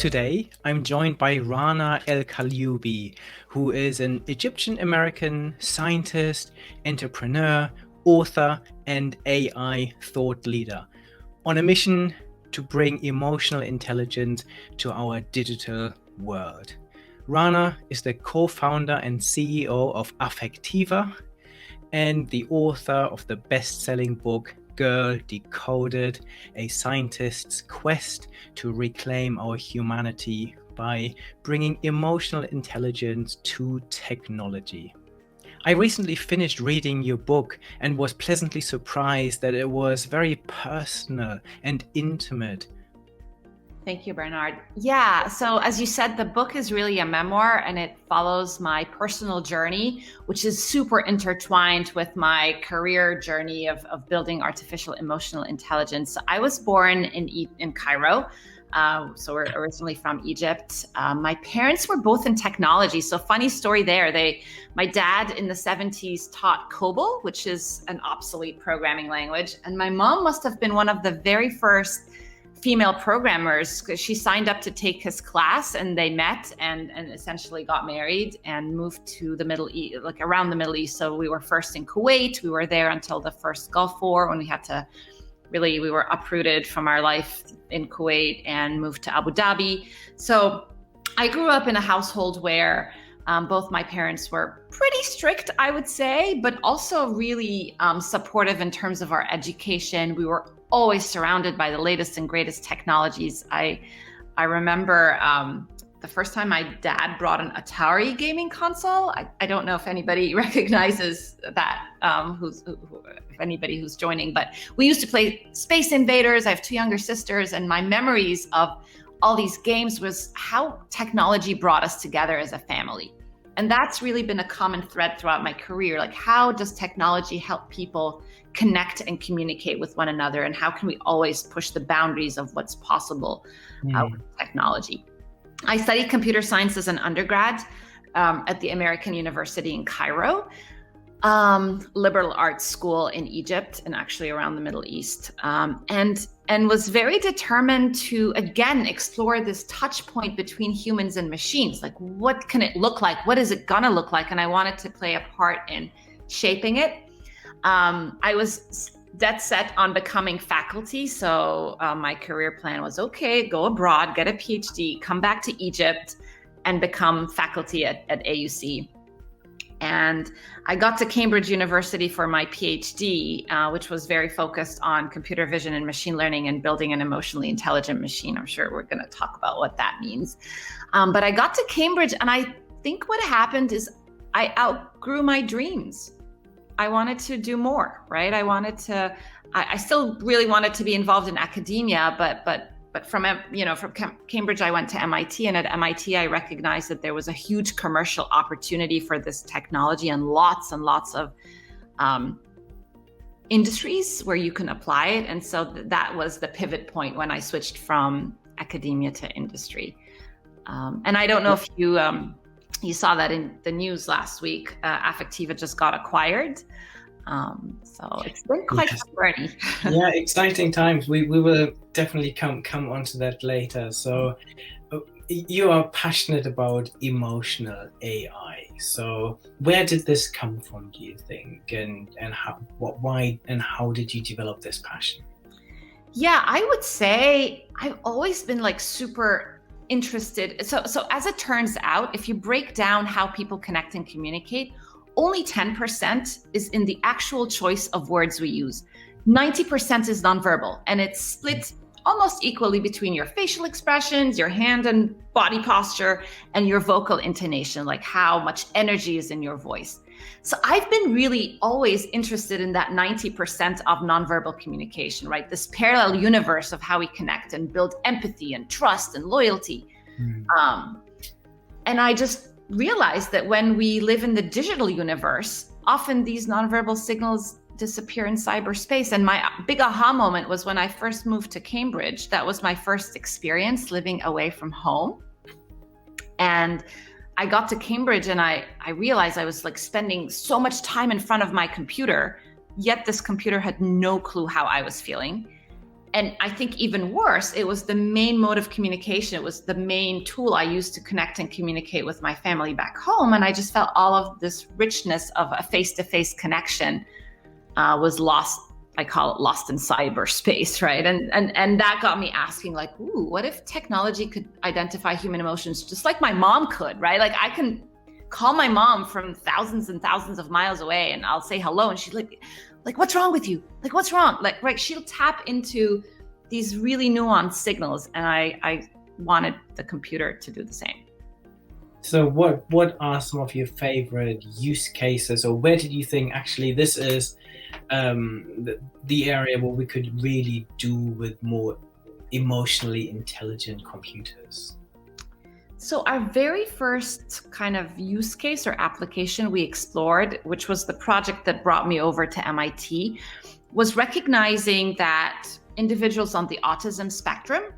Today, I'm joined by Rana el Kaliouby, who is an Egyptian-American scientist, entrepreneur, author, and AI thought leader on a mission to bring emotional intelligence to our digital world. Rana is the co-founder and CEO of Affectiva and the author of the best-selling book Girl Decoded, a scientist's quest to reclaim our humanity by bringing emotional intelligence to technology. I recently finished reading your book and was pleasantly surprised that it was very personal and intimate. Thank you, Bernard. Yeah, so as you said, the book is really a memoir and it follows my personal journey, which is super intertwined with my career journey of building artificial emotional intelligence. I was born in Cairo. So we're originally from Egypt. My parents were both in technology. So funny story there. My dad in the 70s taught COBOL, which is an obsolete programming language. And my mom must have been one of the very first female programmers because she signed up to take his class and they met and essentially got married and moved to the Middle East, like around the Middle East. So we were first in Kuwait. We were there until the first Gulf War when we were uprooted from our life in Kuwait and moved to Abu Dhabi. So I grew up in a household where both my parents were pretty strict, I would say, but also really supportive in terms of our education. We were always surrounded by the latest and greatest technologies. I remember the first time my dad brought an Atari gaming console. I don't know if anybody recognizes that, if anybody who's joining, but we used to play Space Invaders. I have two younger sisters, and my memories of all these games was how technology brought us together as a family. And that's really been a common thread throughout my career. Like, how does technology help people connect and communicate with one another? And how can we always push the boundaries of what's possible with technology? I studied computer science as an undergrad at the American University in Cairo, liberal arts school in Egypt and actually around the Middle East, and was very determined to, again, explore this touch point between humans and machines. Like, what can it look like? What is it gonna look like? And I wanted to play a part in shaping it. I was dead set on becoming faculty. So my career plan was, okay, go abroad, get a PhD, come back to Egypt and become faculty at AUC. And I got to Cambridge University for my PhD, which was very focused on computer vision and machine learning and building an emotionally intelligent machine. I'm sure we're going to talk about what that means. But I got to Cambridge, and I think what happened is I outgrew my dreams. I wanted to do more, right? I still really wanted to be involved in academia, but from Cambridge, I went to MIT, and at MIT, I recognized that there was a huge commercial opportunity for this technology and lots of industries where you can apply it. And so that was the pivot point when I switched from academia to industry. And I don't know if you saw that in the news last week. Affectiva just got acquired. So it's been quite a journey. Yeah, exciting times. We will definitely come onto that later. So you are passionate about emotional AI. So where did this come from, do you think? And why and how did you develop this passion? Yeah, I would say I've always been like super interested. So as it turns out, if you break down how people connect and communicate, only 10% is in the actual choice of words we use. 90% is nonverbal, and it's split almost equally between your facial expressions, your hand and body posture, and your vocal intonation, like how much energy is in your voice. So I've been really always interested in that 90% of nonverbal communication, right? This parallel universe of how we connect and build empathy and trust and loyalty. And I just realized that when we live in the digital universe, often these nonverbal signals disappear in cyberspace. And my big aha moment was when I first moved to Cambridge. That was my first experience living away from home. And I got to Cambridge and I realized I was like spending so much time in front of my computer, yet this computer had no clue how I was feeling. And I think even worse, it was the main mode of communication. It was the main tool I used to connect and communicate with my family back home. And I just felt all of this richness of a face-to-face connection was lost. I call it lost in cyberspace, right? And that got me asking, like, ooh, what if technology could identify human emotions just like my mom could, right? Like, I can call my mom from thousands and thousands of miles away, and I'll say hello, and she's like, what's wrong with you? Like, what's wrong? Like, right, she'll tap into these really nuanced signals, and I wanted the computer to do the same. So what are some of your favorite use cases, or where did you think actually this is the area where we could really do with more emotionally intelligent computers? So our very first kind of use case or application we explored, which was the project that brought me over to MIT, was recognizing that individuals on the autism spectrum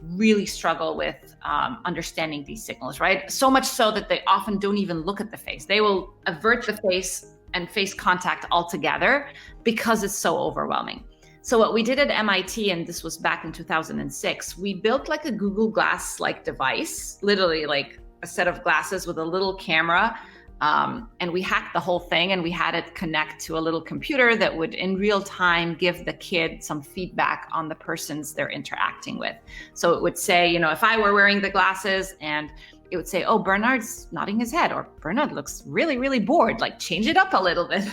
really struggle with understanding these signals, right? So much so that they often don't even look at the face. They will avert the face and face contact altogether because it's so overwhelming. So what we did at MIT, and this was back in 2006, we built like a Google Glass-like device, literally like a set of glasses with a little camera. And we hacked the whole thing, and we had it connect to a little computer that would in real time give the kid some feedback on the persons they're interacting with. So it would say, if I were wearing the glasses, and it would say, oh, Bernard's nodding his head, or Bernard looks really, really bored, like change it up a little bit.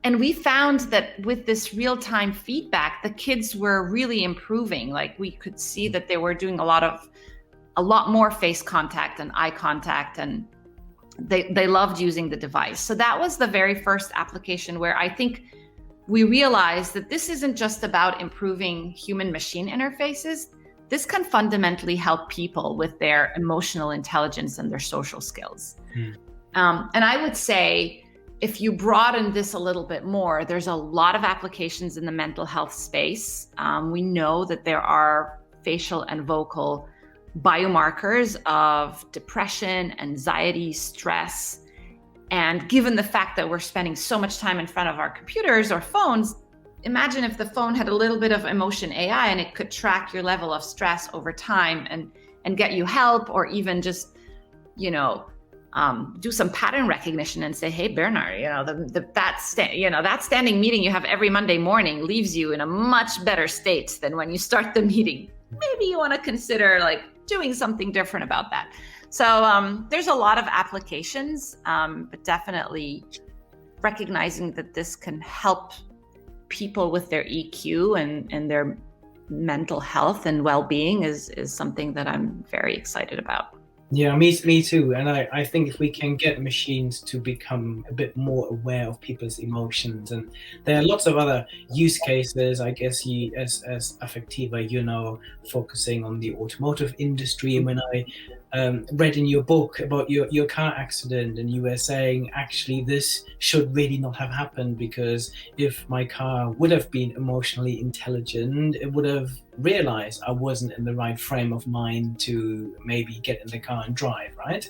And we found that with this real-time feedback, the kids were really improving. Like, we could see that they were doing a lot more face contact and eye contact, and they loved using the device. So that was the very first application where I think we realized that this isn't just about improving human-machine interfaces. This can fundamentally help people with their emotional intelligence and their social skills. And I would say, if you broaden this a little bit more, there's a lot of applications in the mental health space. We know that there are facial and vocal biomarkers of depression, anxiety, stress. And given the fact that we're spending so much time in front of our computers or phones, imagine if the phone had a little bit of emotion AI, and it could track your level of stress over time and get you help, or even just, do some pattern recognition and say, hey, Bernard, that standing meeting you have every Monday morning leaves you in a much better state than when you start the meeting. Maybe you want to consider doing something different about that. So there's a lot of applications, but definitely recognizing that this can help people with their EQ and their mental health and well-being is something that I'm very excited about. Yeah, me too. And I think if we can get machines to become a bit more aware of people's emotions, and there are lots of other use cases, I guess you as Affectiva, focusing on the automotive industry. And when I read in your book about your car accident, and you were saying, actually, this should really not have happened, because if my car would have been emotionally intelligent, it would have realized I wasn't in the right frame of mind to maybe get in the car and drive, right?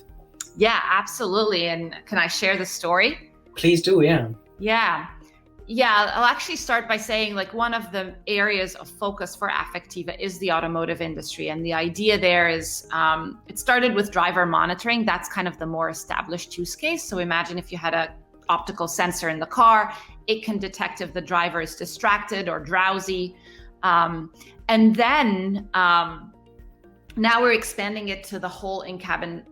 Yeah, absolutely. And can I share the story? Please do, yeah. Yeah, I'll actually start by saying, one of the areas of focus for Affectiva is the automotive industry. And the idea there is, it started with driver monitoring. That's kind of the more established use case. So imagine if you had an optical sensor in the car, it can detect if the driver is distracted or drowsy. And then now we're expanding it to the whole in-cabin,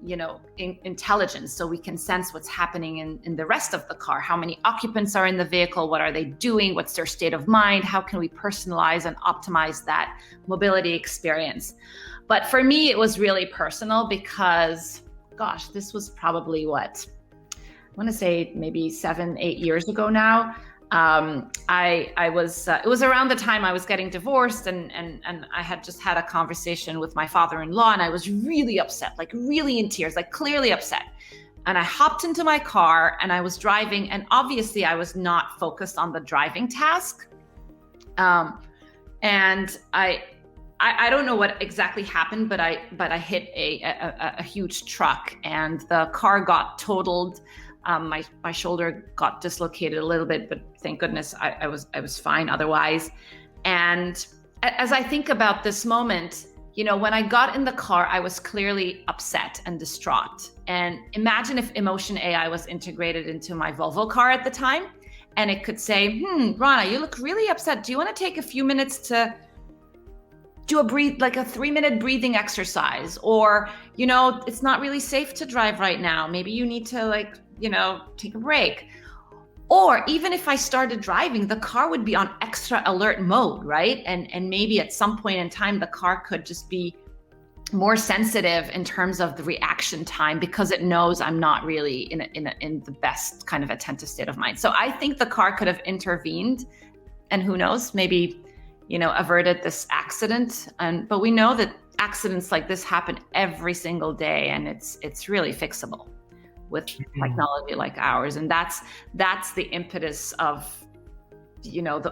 intelligence. So we can sense what's happening in the rest of the car. How many occupants are in the vehicle? What are they doing? What's their state of mind? How can we personalize and optimize that mobility experience? But for me, it was really personal because, gosh, this was probably I want to say maybe 7-8 years ago now. I was, it was around the time I was getting divorced, and I had just had a conversation with my father-in-law, and I was really upset, really in tears, clearly upset. And I hopped into my car and I was driving, and obviously I was not focused on the driving task. And I don't know what exactly happened, but I hit a huge truck, and the car got totaled. My shoulder got dislocated a little bit, but thank goodness I was fine otherwise. And as I think about this moment, when I got in the car, I was clearly upset and distraught. And imagine if Emotion AI was integrated into my Volvo car at the time, and it could say, Rana, you look really upset. Do you want to take a few minutes to do a 3-minute breathing exercise? Or, it's not really safe to drive right now. Maybe you need to take a break. Or even if I started driving, the car would be on extra alert mode, right? And maybe at some point in time, the car could just be more sensitive in terms of the reaction time because it knows I'm not really in the best kind of attentive state of mind. So I think the car could have intervened, and who knows, maybe, averted this accident. But we know that accidents like this happen every single day, and it's really fixable with technology like ours. And that's the impetus of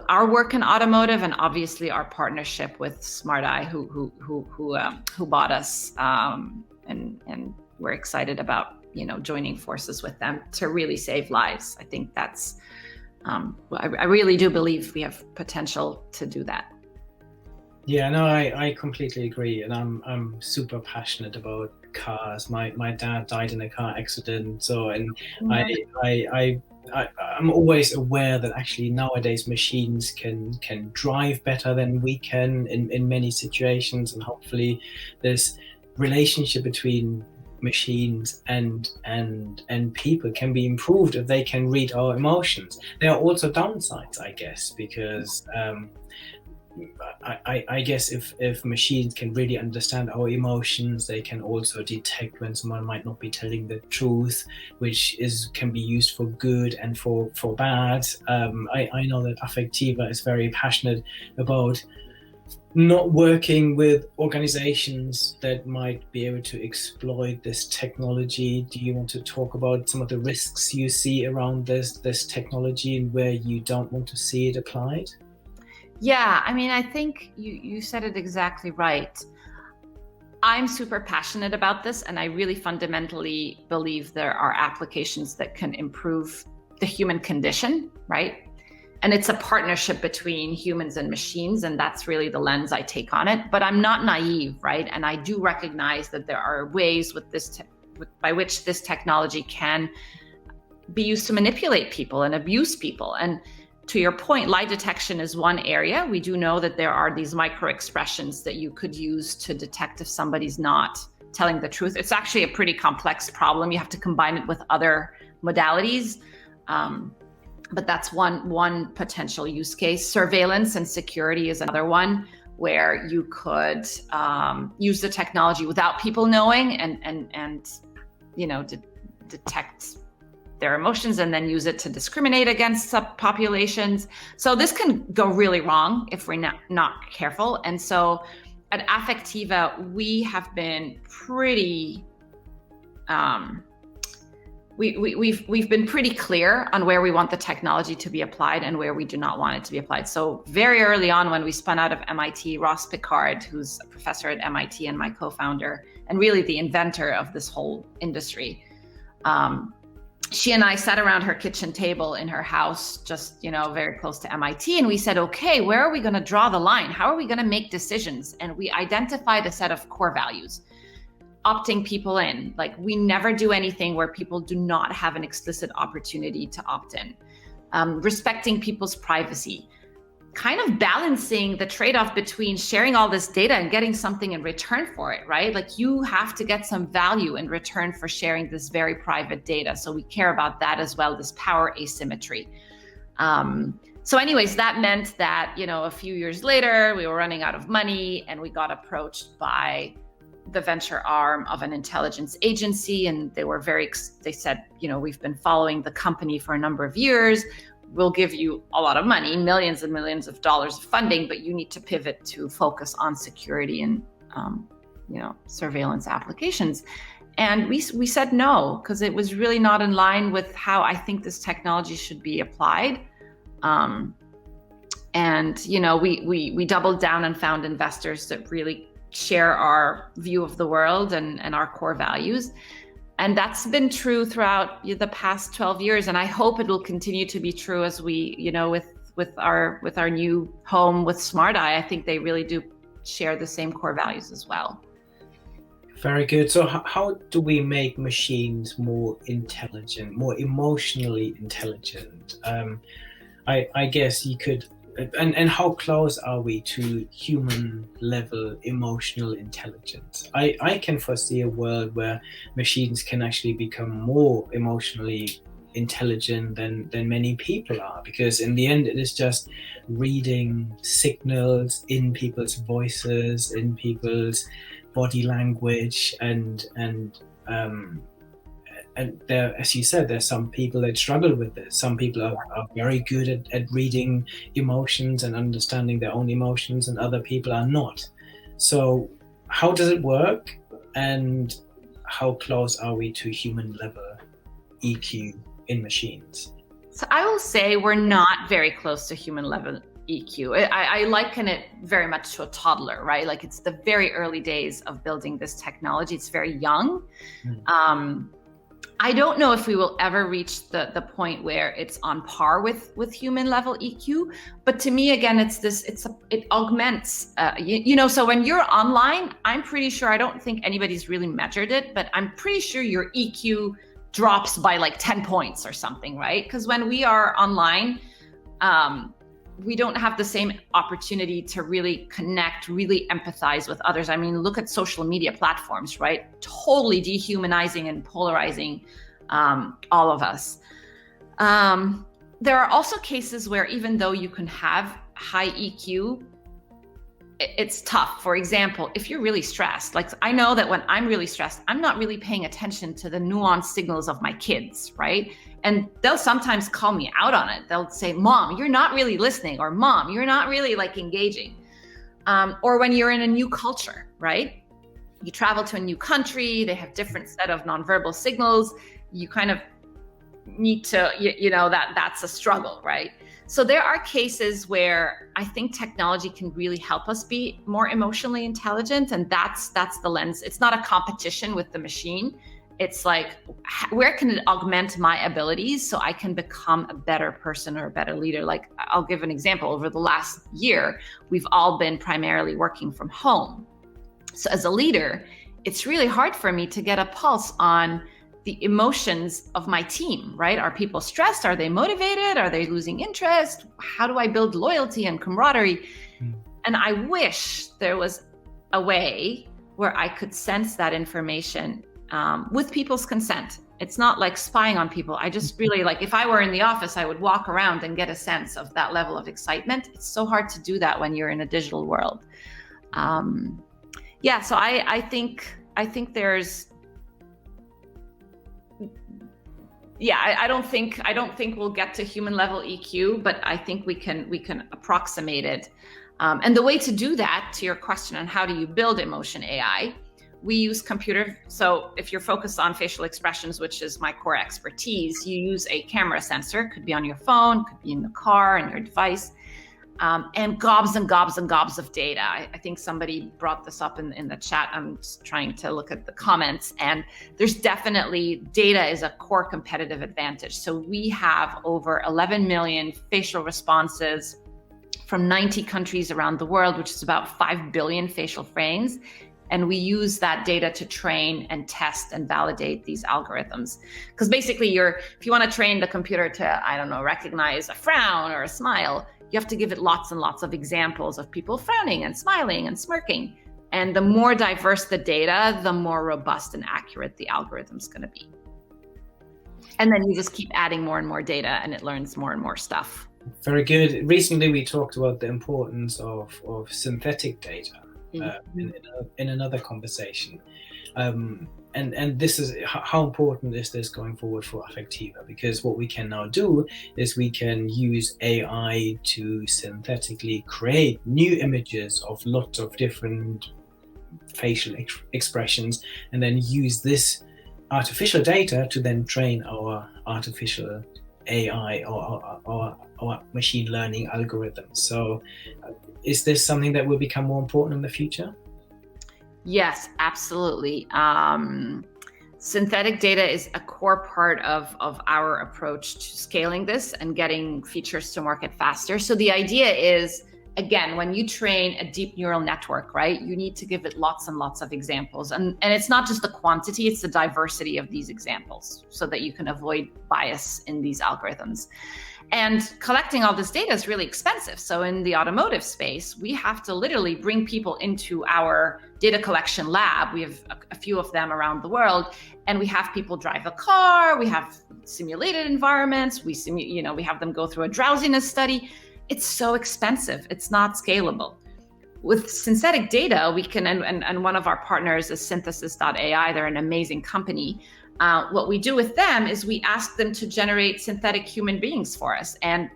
our work in automotive, and obviously our partnership with SmartEye, who bought us, and we're excited about joining forces with them to really save lives. I think that's I really do believe we have potential to do that. Yeah, no, I completely agree, and I'm super passionate about cars. My dad died in a car accident, so I'm always aware that actually nowadays machines can drive better than we can in many situations, and hopefully this relationship between machines and people can be improved if they can read our emotions. There are also downsides, I guess, because I guess if machines can really understand our emotions, they can also detect when someone might not be telling the truth, which can be used for good and for bad. I know that Affectiva is very passionate about not working with organizations that might be able to exploit this technology. Do you want to talk about some of the risks you see around this technology and where you don't want to see it applied? Yeah, I mean, I think you said it exactly right. I'm super passionate about this, and I really fundamentally believe there are applications that can improve the human condition, right? And it's a partnership between humans and machines, and that's really the lens I take on it. But I'm not naive, right? And I do recognize that there are ways by which this technology can be used to manipulate people and abuse people. And to your point, lie detection is one area. We do know that there are these micro expressions that you could use to detect if somebody's not telling the truth. It's actually a pretty complex problem. You have to combine it with other modalities. But that's one potential use case. Surveillance and security is another one where you could use the technology without people knowing and detect their emotions and then use it to discriminate against subpopulations. So this can go really wrong if we're not careful. And so at Affectiva, we have been pretty we've been pretty clear on where we want the technology to be applied and where we do not want it to be applied. So very early on, when we spun out of MIT, Ross Picard, who's a professor at MIT and my co-founder and really the inventor of this whole industry, she and I sat around her kitchen table in her house, just, very close to MIT. And we said, okay, where are we going to draw the line? How are we going to make decisions? And we identified a set of core values. Opting people in, like we never do anything where people do not have an explicit opportunity to opt in. Respecting people's privacy, kind of balancing the trade-off between sharing all this data and getting something in return for it, right? Like you have to get some value in return for sharing this very private data. So we care about that as well, this power asymmetry. So anyways, that meant that, a few years later, we were running out of money and we got approached by the venture arm of an intelligence agency. And they said, we've been following the company for a number of years. We'll give you a lot of money, millions and millions of dollars of funding, but you need to pivot to focus on security and, surveillance applications. And we said no, because it was really not in line with how I think this technology should be applied. We doubled down and found investors that really share our view of the world and our core values. And that's been true throughout the past 12 years. And I hope it will continue to be true as we, our new home with SmartEye. I think they really do share the same core values as well. Very good. So how do we make machines more intelligent, more emotionally intelligent? I guess you could, and how close are we to human level emotional intelligence? I can foresee a world where machines can actually become more emotionally intelligent than many people are, because in the end it is just reading signals in people's voices, in people's body language, and there, as you said, there's some people that struggle with this. Some people are very good at reading emotions and understanding their own emotions, and other people are not. So how does it work, and how close are we to human level EQ in machines? So I will say we're not very close to human level EQ. I liken it very much to a toddler, right? Like, it's the very early days of building this technology. It's very young. I don't know if we will ever reach the point where it's on par with human level EQ. But to me, again, it augments, so when you're online, I'm pretty sure, I don't think anybody's really measured it, but I'm pretty sure your EQ drops by like 10 points or something, right? Because when we are online, we don't have the same opportunity to really connect, really empathize with others. I mean, look at social media platforms, right? Totally dehumanizing and polarizing all of us. There are also cases where even though you can have high EQ, it's tough. For example, if you're really stressed, like I know that when I'm really stressed, I'm not really paying attention to the nuanced signals of my kids, right? And they'll sometimes call me out on it. They'll say, "Mom, you're not really listening," or "Mom, you're not really like engaging." Or when you're in a new culture, right? You travel to a new country, they have different set of nonverbal signals. You kind of need to, that's a struggle, right? So there are cases where I think technology can really help us be more emotionally intelligent, and that's the lens. It's not a competition with the machine. It's like, where can it augment my abilities so I can become a better person or a better leader? Like, I'll give an example. Over the last year, we've all been primarily working from home. So as a leader, it's really hard for me to get a pulse on the emotions of my team, right? Are people stressed? Are they motivated? Are they losing interest? How do I build loyalty and camaraderie? And I wish there was a way where I could sense that information with people's consent. It's not like spying on people. I just really, like, if I were in the office, I would walk around and get a sense of that level of excitement. It's so hard to do that when you're in a digital world. So I think there's, I don't think we'll get to human level EQ, but I think we can approximate it. And the way to do that, to your question on how do you build emotion AI, we use computer. So if you're focused on facial expressions, which is my core expertise, you use a camera sensor. Could be on your phone, could be in the car, in your device, and gobs and gobs and gobs of data. I think somebody brought this up in the chat. I'm just trying to look at the comments, and there's definitely, data is a core competitive advantage. So we have over 11 million facial responses from 90 countries around the world, which is about 5 billion facial frames. And we use that data to train and test and validate these algorithms. Because basically, if you want to train the computer to, recognize a frown or a smile, you have to give it lots and lots of examples of people frowning and smiling and smirking. And the more diverse the data, the more robust and accurate the algorithm's going to be. And then you just keep adding more and more data, and it learns more and more stuff. Very good. Recently, we talked about the importance of synthetic data. In another conversation, and this is how important is this going forward for Affectiva, because what we can now do is we can use AI to synthetically create new images of lots of different facial expressions, and then use this artificial data to then train our artificial AI or our machine learning algorithms. So is this something that will become more important in the future? Yes, absolutely. Synthetic data is a core part of our approach to scaling this and getting features to market faster. So the idea is, again, when you train a deep neural network, right, you need to give it lots and lots of examples. And it's not just the quantity, it's the diversity of these examples so that you can avoid bias in these algorithms. And collecting all this data is really expensive. So in the automotive space, we have to literally bring people into our data collection lab. We have a few of them around the world, and we have people drive a car. We have simulated environments. We have them go through a drowsiness study. It's so expensive. It's not scalable. With synthetic data, we can, and one of our partners is synthesis.ai. They're an amazing company. What we do with them is we ask them to generate synthetic human beings for us, and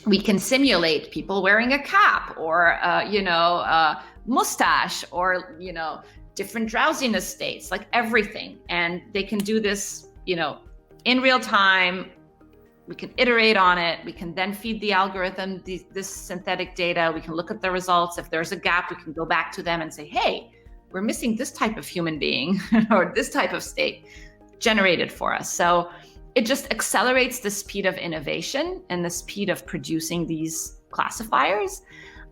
we can simulate people wearing a cap or a mustache or different drowsiness states, like everything. And they can do this in real time. We can iterate on it. We can then feed the algorithm this synthetic data. We can look at the results. If there's a gap, we can go back to them and say, hey, we're missing this type of human being or this type of state, generated for us. So it just accelerates the speed of innovation and the speed of producing these classifiers.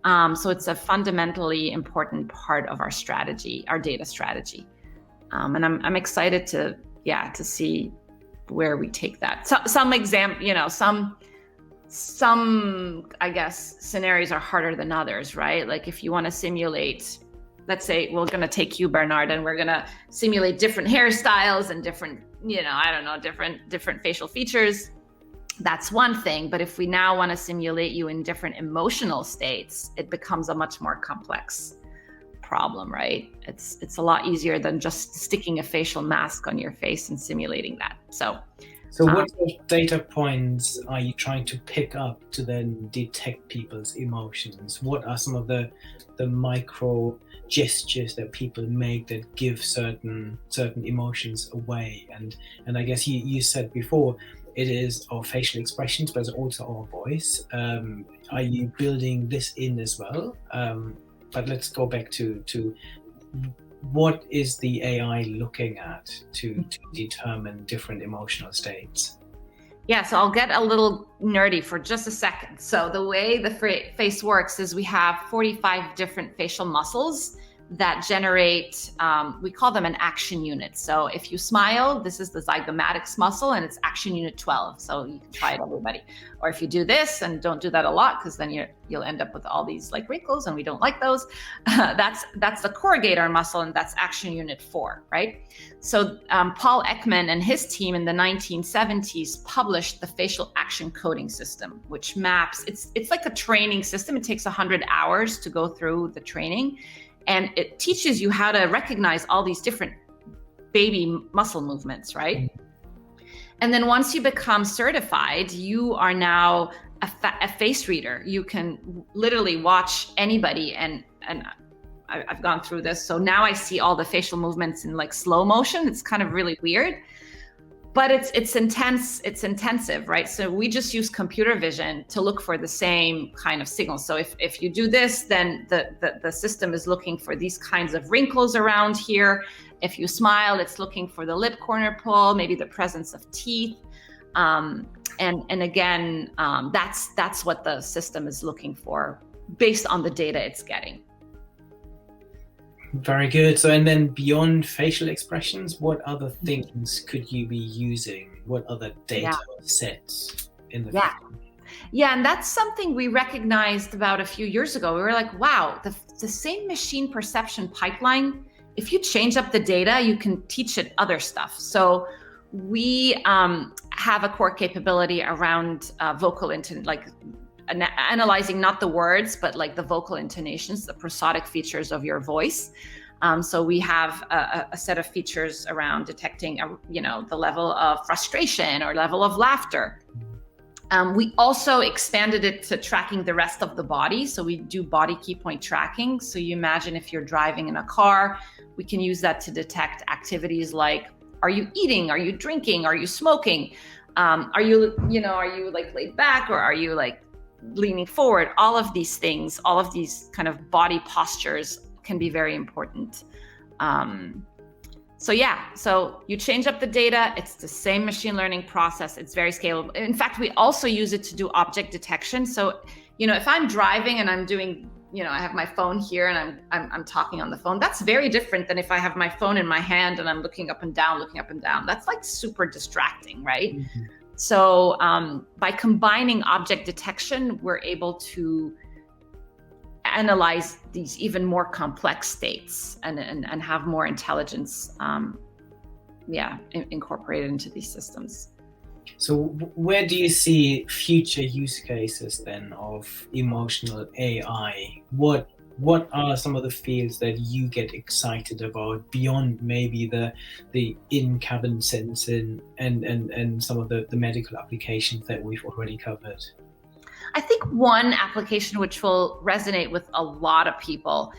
So it's a fundamentally important part of our strategy, our data strategy. And I'm excited to see where we take that. So, some I guess scenarios are harder than others, right? Like if you want to simulate, let's say we're going to take you, Bernard, and we're going to simulate different hairstyles and different, different facial features. That's one thing. But if we now want to simulate you in different emotional states, it becomes a much more complex problem, right? It's a lot easier than just sticking a facial mask on your face and simulating that. So what sort of data points are you trying to pick up to then detect people's emotions? What are some of the micro gestures that people make that give certain emotions away? And I guess you said before, it is our facial expressions, but it's also our voice. Are you building this in as well? But let's go back to what is the AI looking at to determine different emotional states? Yeah, so I'll get a little nerdy for just a second. So the way the face works is we have 45 different facial muscles that generate, we call them an action unit. So if you smile, this is the zygomatics muscle and it's action unit 12. So you can try it, everybody. Or if you do this, and don't do that a lot because then you'll end up with all these like wrinkles and we don't like those. That's the corrugator muscle and that's action unit 4, right? So Paul Ekman and his team in the 1970s published the facial action coding system, which maps, it's like a training system. It takes 100 hours to go through the training. And it teaches you how to recognize all these different baby muscle movements, right? And then once you become certified, you are now a face reader. You can literally watch anybody, and I've gone through this. So now I see all the facial movements in like slow motion. It's kind of really weird, but it's intense. It's intensive, right? So we just use computer vision to look for the same kind of signals. So if you do this, then the system is looking for these kinds of wrinkles around here. If you smile, it's looking for the lip corner pull, maybe the presence of teeth. And again, that's what the system is looking for based on the data it's getting. Very good. So, and then beyond facial expressions, what other things could you be using? What other data sets in the future? Yeah, and that's something we recognized about a few years ago. We were like, wow, the same machine perception pipeline, if you change up the data, you can teach it other stuff. So we have a core capability around vocal analyzing not the words, but like the vocal intonations, the prosodic features of your voice. So we have a set of features around detecting, the level of frustration or level of laughter. We also expanded it to tracking the rest of the body. So we do body key point tracking. So you imagine if you're driving in a car, we can use that to detect activities like, are you eating? Are you drinking? Are you smoking? Are you like laid back, or are you like leaning forward? All of these things, all of these kind of body postures can be very important. So yeah, so you change up the data, it's the same machine learning process, it's very scalable. In fact, we also use it to do object detection. So, if I'm driving and I'm doing, I have my phone here and I'm talking on the phone, that's very different than if I have my phone in my hand and I'm looking up and down. That's like super distracting, right? Mm-hmm. So by combining object detection, we're able to analyze these even more complex states and have more intelligence incorporated into these systems. So where do you see future use cases then of emotional AI? What are some of the fields that you get excited about beyond maybe the in-cabin sensing and some of the medical applications that we've already covered? I think one application which will resonate with a lot of people,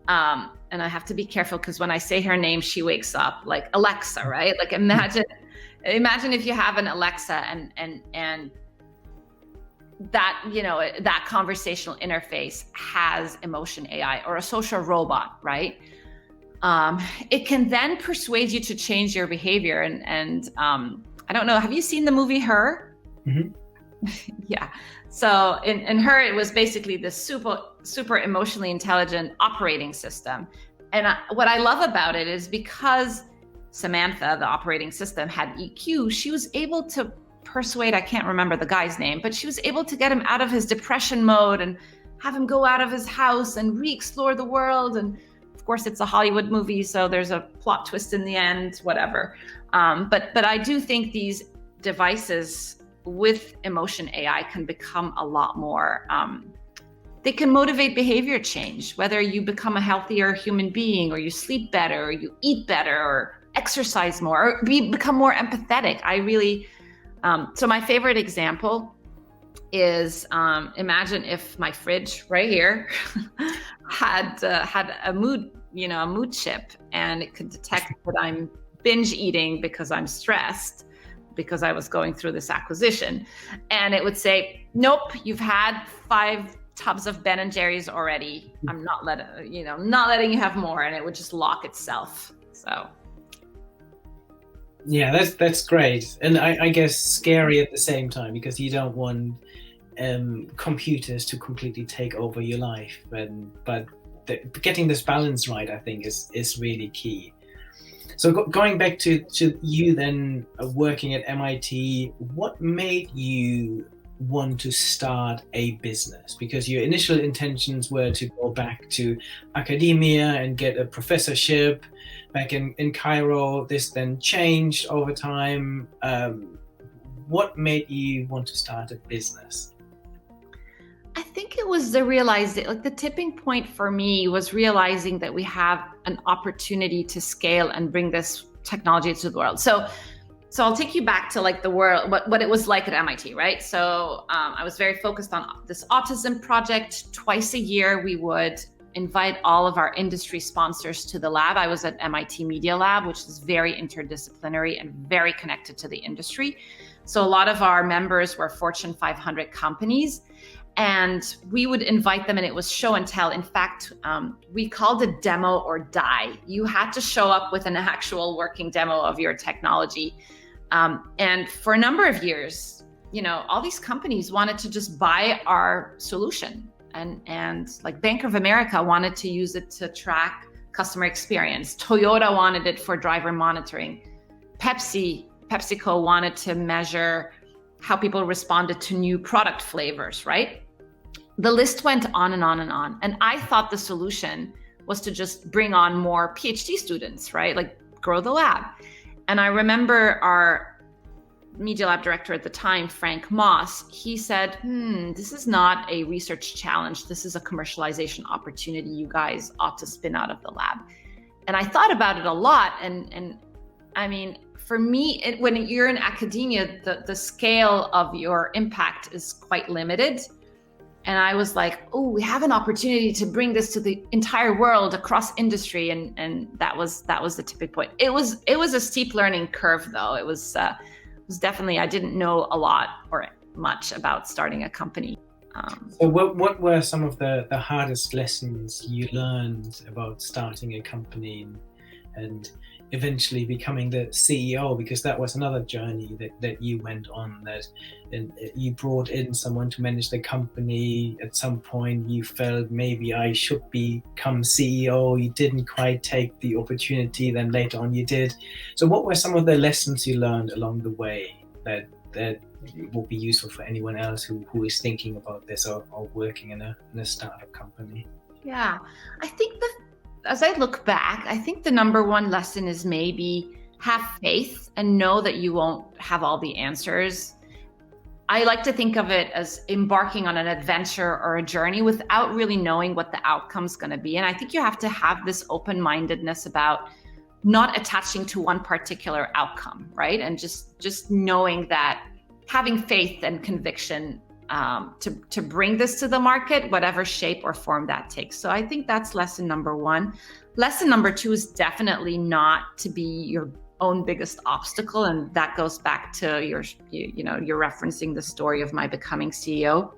and I have to be careful because when I say her name, she wakes up, like Alexa, right? Like imagine if you have an Alexa and that, that conversational interface has emotion AI or a social robot, right? It can then persuade you to change your behavior. And I don't know, have you seen the movie Her? Mm-hmm. Yeah. So in Her, it was basically this super emotionally intelligent operating system. And what I love about it is because Samantha, the operating system, had EQ, she was able to persuade, I can't remember the guy's name, but she was able to get him out of his depression mode and have him go out of his house and re-explore the world. And of course, it's a Hollywood movie, so there's a plot twist in the end, whatever. But I do think these devices with emotion AI can become a lot more, they can motivate behavior change, whether you become a healthier human being or you sleep better or you eat better or exercise more or become more empathetic. I really, so my favorite example is, imagine if my fridge right here had a mood, a mood chip, and it could detect that I'm binge eating because I'm stressed, because I was going through this acquisition. And it would say, nope, you've had 5 tubs of Ben and Jerry's already. I'm not letting you have more. And it would just lock itself. So. Yeah, that's great. And I guess scary at the same time, because you don't want computers to completely take over your life. But getting this balance right, I think, is really key. So going back to you then working at MIT, what made you want to start a business? Because your initial intentions were to go back to academia and get a professorship back in Cairo. This then changed over time. What made you want to start a business? I think it was the tipping point for me was realizing that we have an opportunity to scale and bring this technology to the world. So I'll take you back to like the world, what it was like at MIT, right? So I was very focused on this autism project. Twice a year, we would invite all of our industry sponsors to the lab. I was at MIT Media Lab, which is very interdisciplinary and very connected to the industry. So a lot of our members were Fortune 500 companies. And we would invite them, and it was show and tell. In fact, we called it demo or die. You had to show up with an actual working demo of your technology. And for a number of years, all these companies wanted to just buy our solution. And like Bank of America wanted to use it to track customer experience. Toyota wanted it for driver monitoring. PepsiCo wanted to measure how people responded to new product flavors, right? The list went on and on and on. And I thought the solution was to just bring on more PhD students, right? Like grow the lab. And I remember our Media Lab director at the time, Frank Moss, he said, this is not a research challenge. This is a commercialization opportunity. You guys ought to spin out of the lab. And I thought about it a lot. And I mean, for me, when you're in academia, the scale of your impact is quite limited. And I was like, oh, we have an opportunity to bring this to the entire world across industry. And that was the tipping point. It was a steep learning curve, though. It was definitely, I didn't know a lot or much about starting a company. So what were some of the hardest lessons you learned about starting a company? and eventually becoming the CEO, because that was another journey that you went on, that and you brought in someone to manage the company. At some point you felt maybe I should become CEO. You didn't quite take the opportunity, then later on you did. So what were some of the lessons you learned along the way that will be useful for anyone else who is thinking about this or working in a startup company? Yeah, I think that as I look back, I think the number one lesson is maybe have faith and know that you won't have all the answers. I like to think of it as embarking on an adventure or a journey without really knowing what the outcome's going to be. And I think you have to have this open-mindedness about not attaching to one particular outcome, right? And just knowing that, having faith and conviction to bring this to the market, whatever shape or form that takes. So I think that's lesson number one. Lesson number two is definitely not to be your own biggest obstacle. And that goes back to you're referencing the story of my becoming CEO.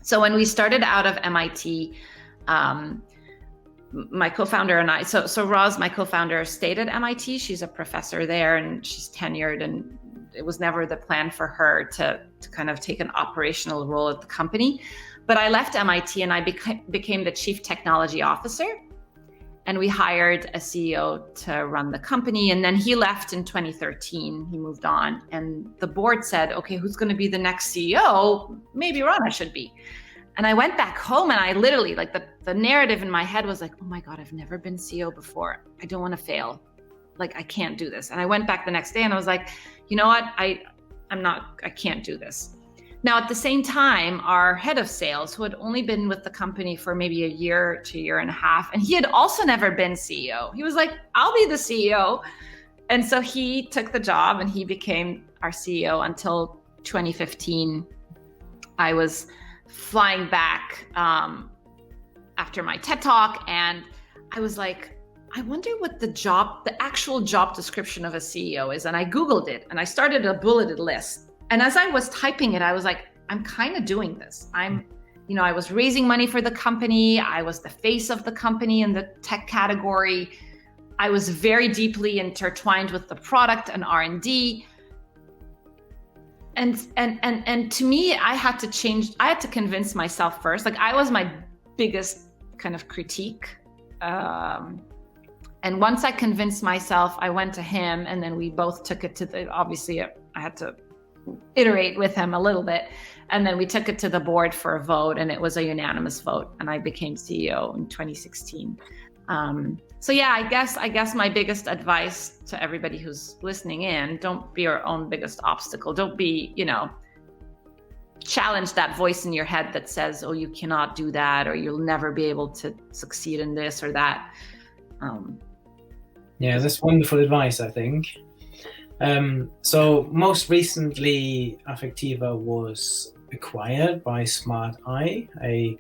So when we started out of MIT, my co-founder and I, so Roz, my co-founder, stayed at MIT. She's a professor there and she's tenured, and it was never the plan for her to kind of take an operational role at the company. But I left MIT and I became the chief technology officer. And we hired a CEO to run the company. And then he left in 2013, he moved on. And the board said, okay, who's going to be the next CEO? Maybe Rana should be. And I went back home and I literally, like the narrative in my head was like, oh my God, I've never been CEO before. I don't want to fail. Like, I can't do this. And I went back the next day and I was like, you know what? I can't do this. Now, at the same time, our head of sales, who had only been with the company for maybe a year to a year and a half, and he had also never been CEO. He was like, I'll be the CEO. And so he took the job and he became our CEO until 2015. I was flying back after my TED Talk, and I was like, I wonder what the actual job description of a CEO is. And I Googled it and I started a bulleted list. And as I was typing it, I was like, I'm kind of doing this. I was raising money for the company. I was the face of the company in the tech category. I was very deeply intertwined with the product and R&D. And to me, I had to convince myself first. Like, I was my biggest kind of critique. And once I convinced myself, I went to him, and then we both took it obviously I had to iterate with him a little bit. And then we took it to the board for a vote, and it was a unanimous vote. And I became CEO in 2016. So yeah, I guess my biggest advice to everybody who's listening in, don't be your own biggest obstacle. Don't be, challenge that voice in your head that says, oh, you cannot do that, or you'll never be able to succeed in this or that. Yeah, that's wonderful advice, I think. So most recently, Affectiva was acquired by SmartEye, a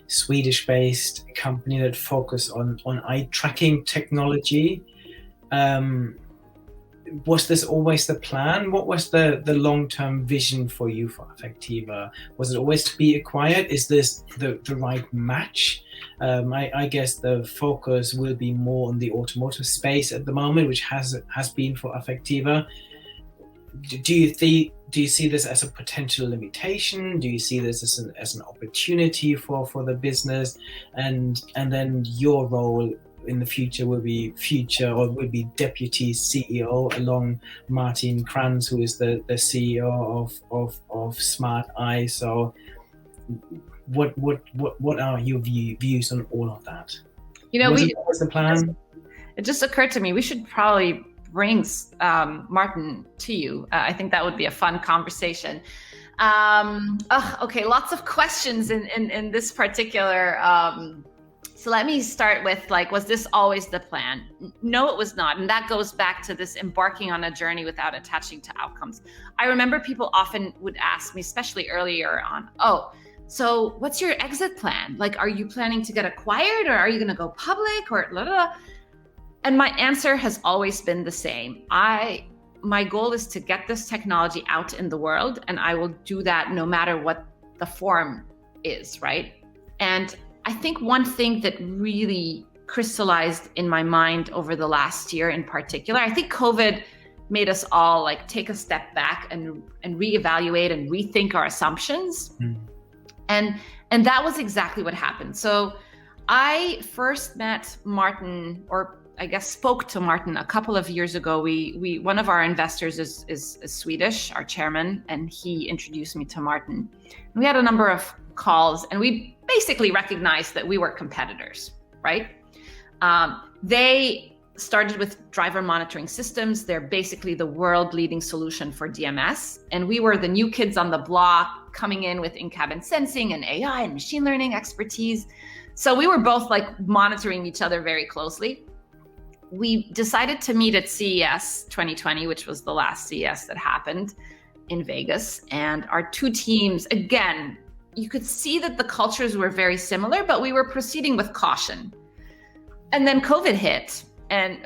Swedish-based company that focus on eye tracking technology. Was this always the plan? What was the long-term vision for you for Affectiva? Was it always to be acquired? Is this the right match? I guess the focus will be more on the automotive space at the moment, which has been for Affectiva. Do you see this as a potential limitation? Do you see this as an opportunity for the business? And then your role in the future will be deputy CEO along Martin Kranz, who is the CEO of SmartEye. So what are your views on all of that? Was the plan? It just occurred to me, we should probably bring Martin to you. I think that would be a fun conversation. Okay, lots of questions in this particular. So let me start with, was this always the plan? No, it was not. And that goes back to this embarking on a journey without attaching to outcomes. I remember people often would ask me, especially earlier on, so what's your exit plan? Are you planning to get acquired, or are you going to go public, or blah, blah, blah? And my answer has always been the same. My goal is to get this technology out in the world, and I will do that no matter what the form is, right? And I think one thing that really crystallized in my mind over the last year in particular. I think COVID made us all like take a step back and reevaluate and rethink our assumptions. And that was exactly what happened. So I first met Martin, or I guess spoke to Martin a couple of years ago. We one of our investors is Swedish, our chairman, and he introduced me to Martin. And we had a number of calls, and we basically recognized that we were competitors, right? They started with driver monitoring systems. They're basically the world leading solution for DMS. And we were the new kids on the block coming in with in-cabin sensing and AI and machine learning expertise. So we were both like monitoring each other very closely. We decided to meet at CES 2020, which was the last CES that happened in Vegas. And our two teams, again, you could see that the cultures were very similar, but we were proceeding with caution. And then COVID hit. And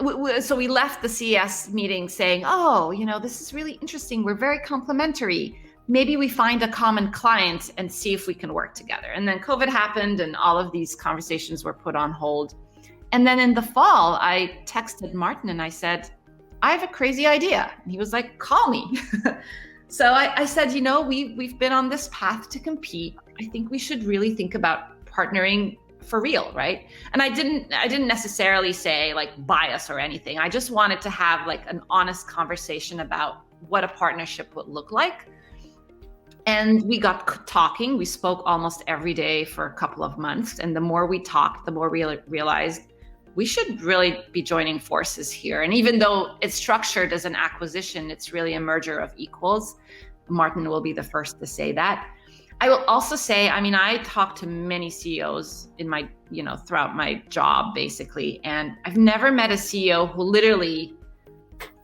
so we left the CES meeting saying, oh, you know, this is really interesting. We're very complementary. Maybe we find a common client and see if we can work together. And then COVID happened and all of these conversations were put on hold. And then in the fall, I texted Martin and I said, I have a crazy idea. And he was like, call me. So I said, you know, we've been on this path to compete. I think we should really think about partnering for real, right? And I didn't necessarily say like buy us or anything. I just wanted to have like an honest conversation about what a partnership would look like. And we got talking. We spoke almost every day for a couple of months. And the more we talked, the more we realized we should really be joining forces here. And even though it's structured as an acquisition, it's really a merger of equals. Martin will be the first to say that. I will also say, I mean, I talked to many CEOs in my, you know, throughout my job, basically, and I've never met a CEO who literally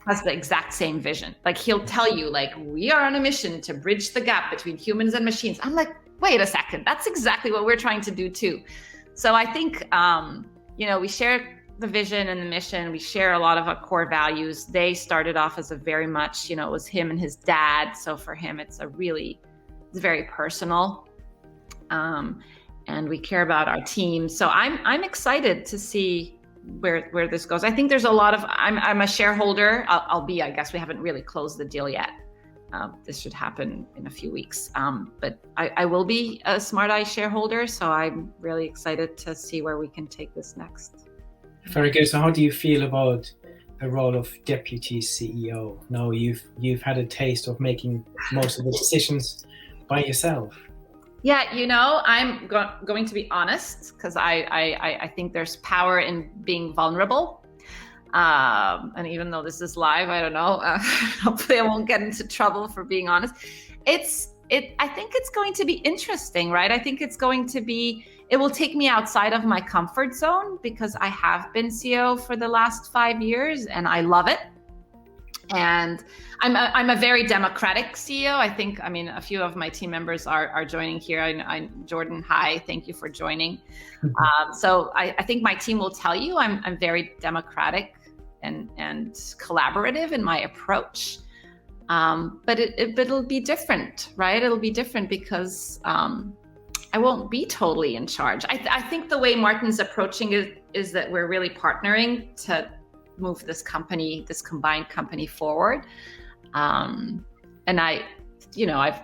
has the exact same vision. Like he'll tell you, like, we are on a mission to bridge the gap between humans and machines. I'm like, wait a second, that's exactly what we're trying to do too. So I think, you know, we share the vision and the mission. We share a lot of our core values. They started off as a very much, you know, it was him and his dad. So for him, it's very personal, and we care about our team. So I'm excited to see where this goes. I think there's a lot of, I'm a shareholder. I guess we haven't really closed the deal yet. This should happen in a few weeks. But I will be a SmartEye shareholder. So I'm really excited to see where we can take this next. Very good. So how do you feel about the role of deputy CEO? Now you've had a taste of making most of the decisions by yourself. Yeah, you know, I'm going to be honest, because I think there's power in being vulnerable. And even though this is live, I don't know, hopefully I won't get into trouble for being honest. I think it's going to be interesting, right? I think it will take me outside of my comfort zone, because I have been CEO for the last 5 years and I love it. And I'm a very democratic CEO. I think, I mean, a few of my team members are joining here. Jordan, hi, thank you for joining. So I think my team will tell you I'm very democratic and collaborative in my approach. But it'll be different, right? It'll be different because I won't be totally in charge. I think the way Martin's approaching it is that we're really partnering to move this combined company forward. And I've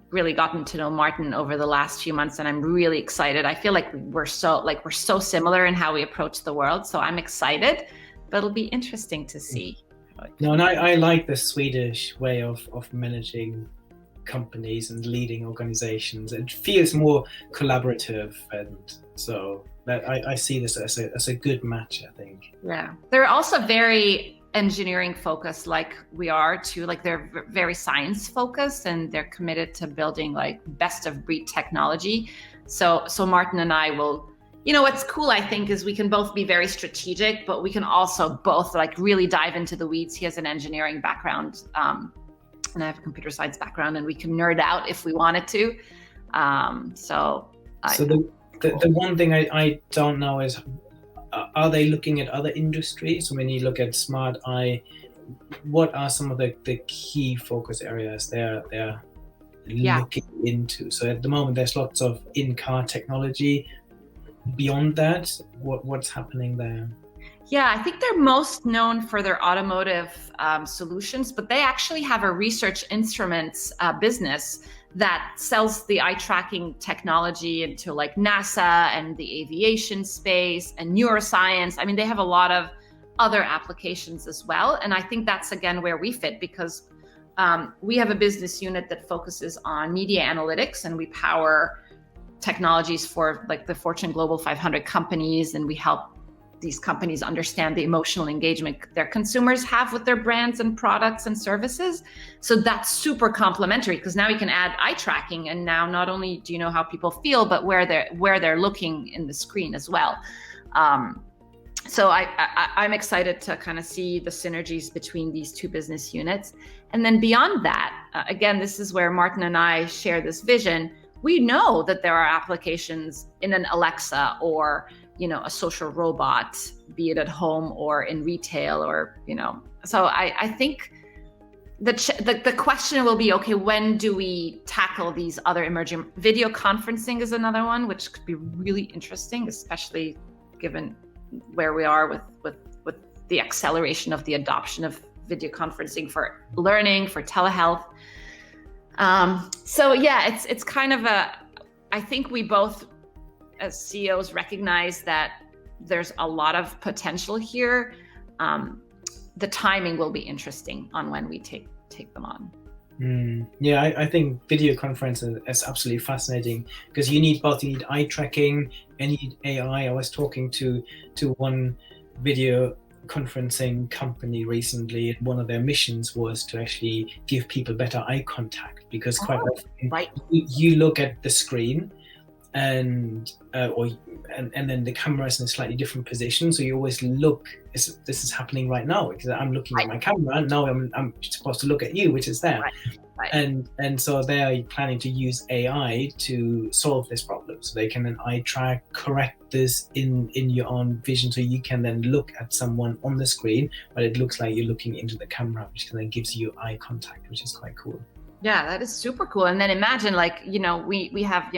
really gotten to know Martin over the last few months, and I'm really excited. I feel like we're so similar in how we approach the world. So I'm excited, but it'll be interesting to see. No, and I like the Swedish way of managing companies and leading organizations. It feels more collaborative, and so that I see this as a good match, I think. Yeah, they're also very engineering focused, like we are too. Like they're very science focused, and they're committed to building like best of breed technology. So Martin and I will, you know, what's cool, I think, is we can both be very strategic, but we can also both like really dive into the weeds. He has an engineering background, and I have a computer science background, and we can nerd out if we wanted to. The one thing I don't know is, are they looking at other industries? When you look at SmartEye, what are some of the key focus areas they're looking into? So at the moment, there's lots of in-car technology. beyond that, what's happening there? Yeah, I think they're most known for their automotive solutions, but they actually have a research instruments business that sells the eye tracking technology into like NASA and the aviation space and neuroscience. I mean, they have a lot of other applications as well. And I think that's, again, where we fit, because we have a business unit that focuses on media analytics, and we power technologies for like the Fortune Global 500 companies, and we help these companies understand the emotional engagement their consumers have with their brands and products and services. So that's super complementary, because now we can add eye tracking, and now not only do you know how people feel, but where they're looking in the screen as well. So I'm excited to kind of see the synergies between these two business units. And then beyond that, again, this is where Martin and I share this vision. We know that there are applications in an Alexa or a social robot, be it at home or in retail, or so I think the question will be, okay, when do we tackle these other emerging? Video conferencing is another one, which could be really interesting, especially given where we are with the acceleration of the adoption of video conferencing for learning, for telehealth. So yeah, it's kind of I think we both, as CEOs, recognize that there's a lot of potential here. The timing will be interesting on when we take them on. Yeah, I think video conferencing is absolutely fascinating, because you need eye tracking and you need AI. I was talking to one video conferencing company recently, and one of their missions was to actually give people better eye contact, because quite often you look at the screen and then the camera is in a slightly different position, so you always look, this is happening right now because I'm looking at my camera, and now I'm supposed to look at you, which is there. Right. And so they are planning to use AI to solve this problem, so they can then eye track, correct this in your own vision, so you can then look at someone on the screen, but it looks like you're looking into the camera, which then gives you eye contact, which is quite cool. Yeah, that is super cool. And then imagine, like, we have,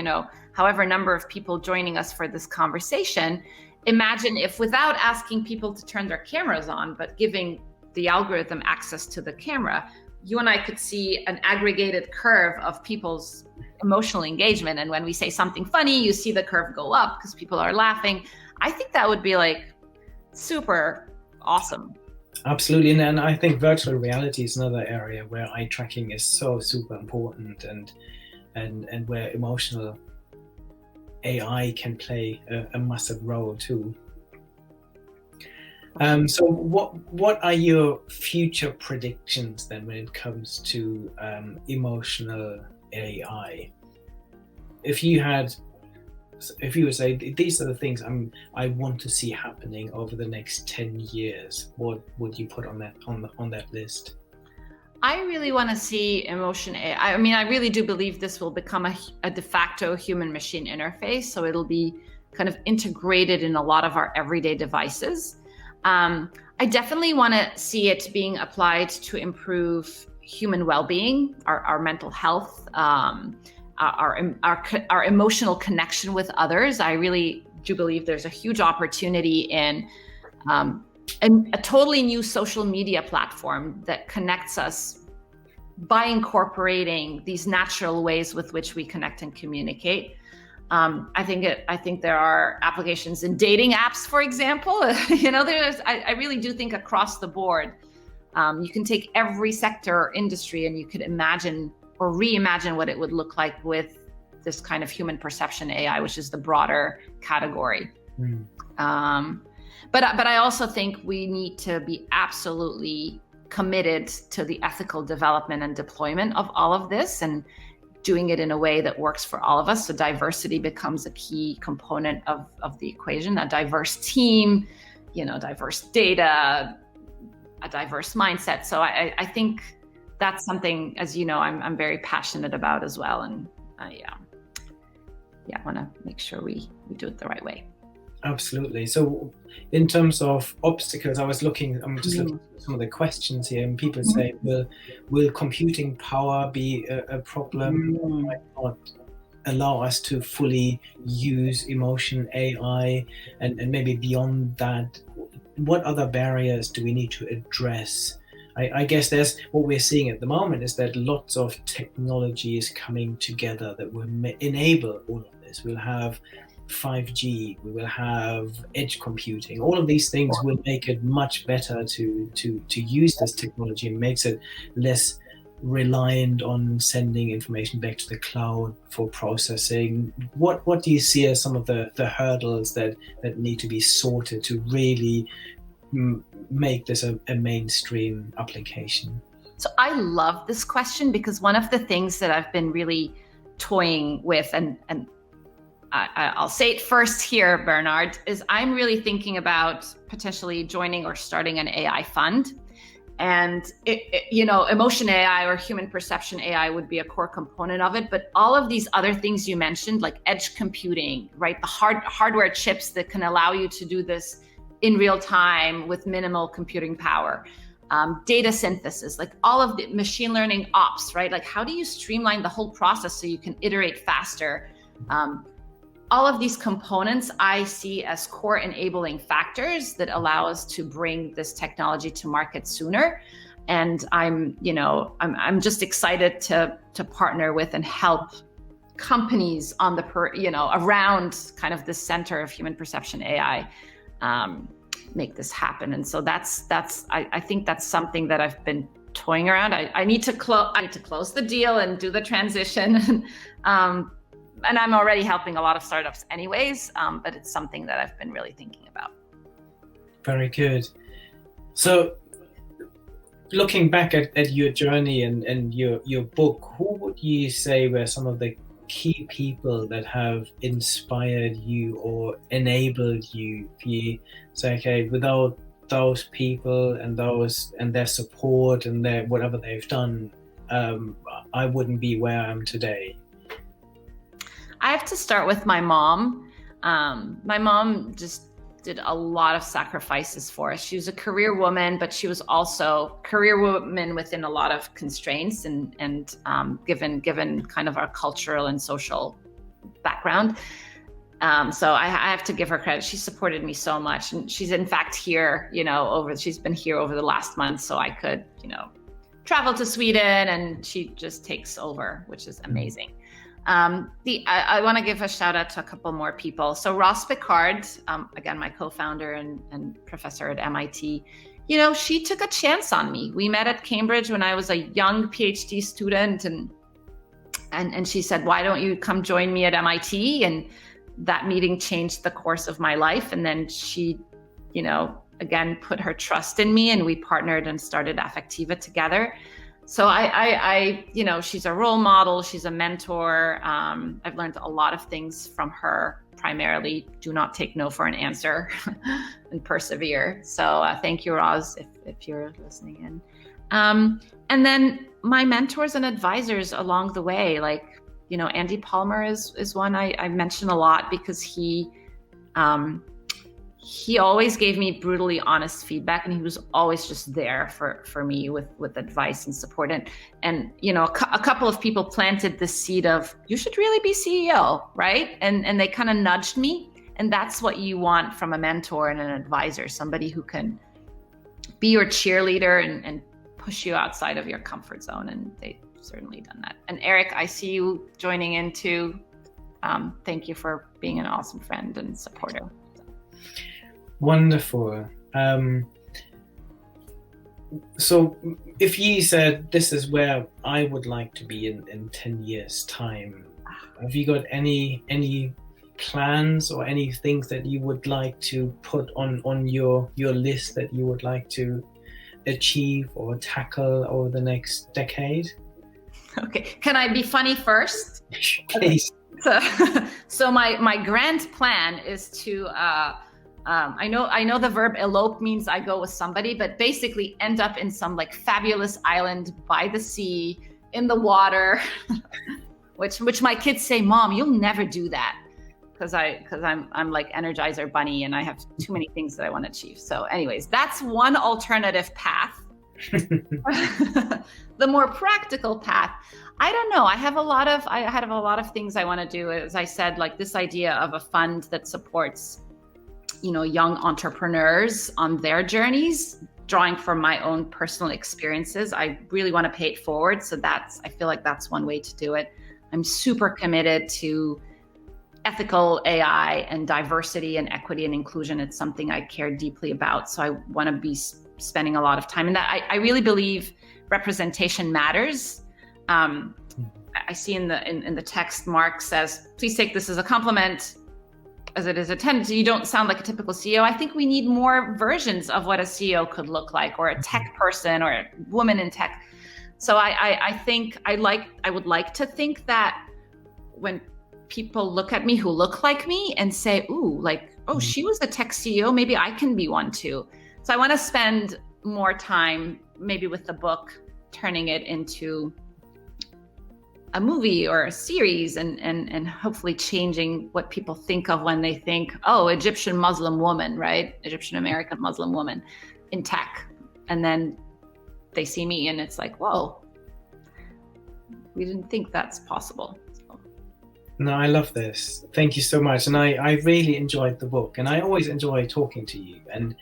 however number of people joining us for this conversation. Imagine if, without asking people to turn their cameras on, but giving the algorithm access to the camera, you and I could see an aggregated curve of people's emotional engagement. And when we say something funny, you see the curve go up because people are laughing. I think that would be like super awesome. Absolutely. And I think virtual reality is another area where eye tracking is so super important, and where emotional AI can play a massive role too. So what are your future predictions then when it comes to emotional AI? If you would say these are the things I want to see happening over the next 10 years, what would you put on that list? I really want to see emotion AI. I mean, I really do believe this will become a de facto human-machine interface. So it'll be kind of integrated in a lot of our everyday devices. I definitely want to see it being applied to improve human well-being, our mental health, our emotional connection with others. I really do believe there's a huge opportunity in a totally new social media platform that connects us by incorporating these natural ways with which we connect and communicate. I think there are applications in dating apps, for example. I really do think across the board, you can take every sector or industry and you could imagine or reimagine what it would look like with this kind of human perception AI, which is the broader category. But I also think we need to be absolutely committed to the ethical development and deployment of all of this, and doing it in a way that works for all of us. So diversity becomes a key component of the equation, a diverse team, diverse data, a diverse mindset. So I think that's something, as you know, I'm very passionate about as well. And I want to make sure we do it the right way. Absolutely. So in terms of obstacles, I'm just looking at some of the questions here, and people say, will computing power be a problem? Why not? allow us to fully use emotion AI, and maybe beyond that, what other barriers do we need to address? I guess there's what we're seeing at the moment is that lots of technology is coming together that will enable all of this. We'll have 5G, we will have edge computing. All of these things will make it much better to use this technology, and makes it less reliant on sending information back to the cloud for processing. What do you see as some of the hurdles that need to be sorted to really make this a mainstream application? So I love this question, because one of the things that I've been really toying with, and I'll say it first here, Bernard, is I'm really thinking about potentially joining or starting an AI fund. And emotion AI or human perception AI would be a core component of it. But all of these other things you mentioned, like edge computing, right? The hardware chips that can allow you to do this in real time with minimal computing power, data synthesis, like all of the machine learning ops, right? Like how do you streamline the whole process so you can iterate faster? All of these components I see as core enabling factors that allow us to bring this technology to market sooner. And I'm I'm just excited to partner with and help companies on the around kind of the center of human perception AI, make this happen. And so I think that's something that I've been toying around. I need to close the deal and do the transition. And I'm already helping a lot of startups anyways, but it's something that I've been really thinking about. Very good. So looking back at your journey and your book, who would you say were some of the key people that have inspired you or enabled you? If you say, okay, without those people and their support and their whatever they've done, I wouldn't be where I am today. I have to start with my mom. My mom just did a lot of sacrifices for us. She was a career woman, but she was also career woman within a lot of constraints and given kind of our cultural and social background. So I have to give her credit. She supported me so much, and she's in fact here. She's been here over the last month, so I could travel to Sweden, and she just takes over, which is amazing. I want to give a shout out to a couple more people. So Ross Picard, again, my co-founder and professor at MIT, she took a chance on me. We met at Cambridge when I was a young PhD student, and she said, why don't you come join me at MIT? And that meeting changed the course of my life. And then she, again, put her trust in me, and we partnered and started Affectiva together. So I she's a role model, she's a mentor. I've learned a lot of things from her, primarily do not take no for an answer and persevere. So thank you, Roz, if you're listening in. And then my mentors and advisors along the way, like, Andy Palmer is one I mention a lot, because he always gave me brutally honest feedback, and he was always just there for me with advice and support. And a couple of people planted the seed of, you should really be CEO, right? And they kind of nudged me. And that's what you want from a mentor and an advisor, somebody who can be your cheerleader and push you outside of your comfort zone. And they've certainly done that. And Eric, I see you joining in too. Thank you for being an awesome friend and supporter. Wonderful. So if you said, this is where I would like to be in 10 years time, have you got any plans or any things that you would like to put on your list that you would like to achieve or tackle over the next decade? Okay, can I be funny first? Please. So my grand plan is to I know the verb elope means I go with somebody, but basically end up in some like fabulous island by the sea, in the water, which my kids say, Mom, you'll never do that, because I'm like Energizer Bunny, and I have too many things that I want to achieve. So anyways, that's one alternative path. The more practical path, I don't know. I have a lot of things I want to do. As I said, like this idea of a fund that supports, young entrepreneurs on their journeys, drawing from my own personal experiences. I really want to pay it forward. So I feel like that's one way to do it. I'm super committed to ethical AI and diversity and equity and inclusion. It's something I care deeply about. So I want to be spending a lot of time in that. I really believe representation matters. I see in the text, Mark says, please take this as a compliment, as it is a tendency. You don't sound like a typical CEO. I think we need more versions of what a CEO could look like, or a tech person, or a woman in tech. So I think I would like to think that when people look at me who look like me and say, ooh, like, oh, she was a tech CEO, maybe I can be one too. So I want to spend more time maybe with the book, turning it into a movie or a series, and hopefully changing what people think of when they think, oh, Egyptian Muslim woman, right? Egyptian American Muslim woman in tech. And then they see me and it's like, whoa, we didn't think that's possible. No, I love this. Thank you so much. And I really enjoyed the book, and I always enjoy talking to you. And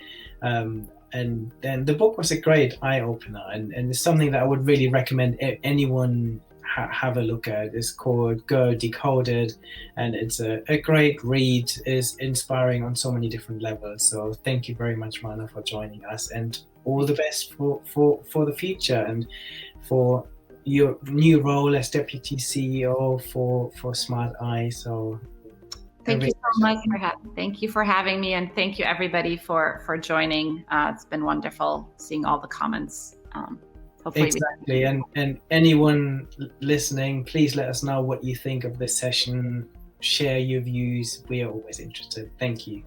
then the book was a great eye opener, and it's something that I would really recommend anyone have a look at. It's called Girl Decoded, and it's a great read. It's inspiring on so many different levels. So thank you very much, Rana, for joining us, and all the best for the future and for your new role as Deputy CEO for SmartEye. So thank you so much thank you for having me, and thank you everybody for joining. It's been wonderful seeing all the comments. Hopefully exactly. And anyone listening, please let us know what you think of this session. Share your views. We are always interested. Thank you.